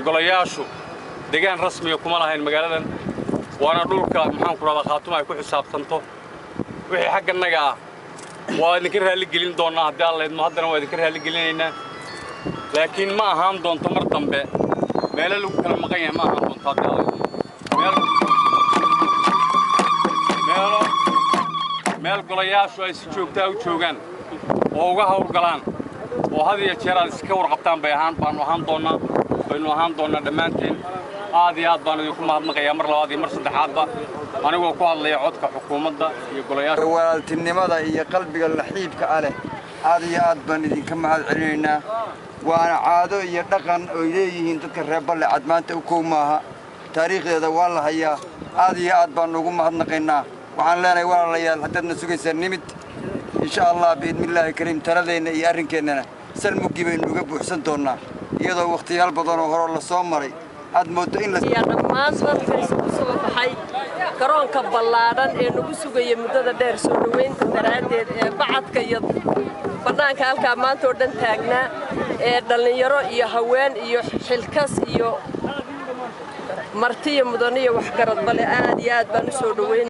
golayaashu deegaan rasmi ah kuma lahayn magaaladan waana dhulka maxaan ku radaa Khaatuma ay ku xisaabtanto wixii xagganaga ah waa idinka raali gelin doonaa haddii alla idmo haddana waa idinka raali gelinaynaa laakiin ma ahaan doonto mar dambe meel lagu kala maqan yahay ma ahaan doonto haddii alla meel golayaashu ay si joogto ah u joogaan oo uga hawlgalaan oo had iyo jeer aad iska warqabtaan baanu ahaan doonaa dhammaanteen aad iyo aad baan idinku mahadnaqayaa mar labaad iyo mar saddexaadba anigoo ku hadlaya codka xukuumadda iyo golayaasha walaaltinimada iyo qalbiga laxiibka leh aad iyo aad baan idinka mahad celinaynaa waana caado iyo dhaqan oo leeyihiin dadka reer Balcad maanta u koob maaha taariikhdeeda waa la hayaa aad iyo aad baan ugu mahadnaqaynaa waxaan leenahay walaalayaal haddaadna sugaysaa nimid insha Allah biidnillaahi kariim taladayna iyo arrinkeenana salmugi baynu uga buuxsan doonaa iyadoo waqtiyaal badan oo hore la soo maray aad moodo in la dhammaan dadka isku soo baxay garoonka ballaaran ee nagu sugaya muddada dheer soo dhaweynta daraadeed ee bacadka iyo banaanka halka maanta oo dhan taagnaa ee dhalinyaro iyo haween iyo xilkas iyo marti iyo mudane iyo wax garad bale aad iyo aad baan u soo dhaweyn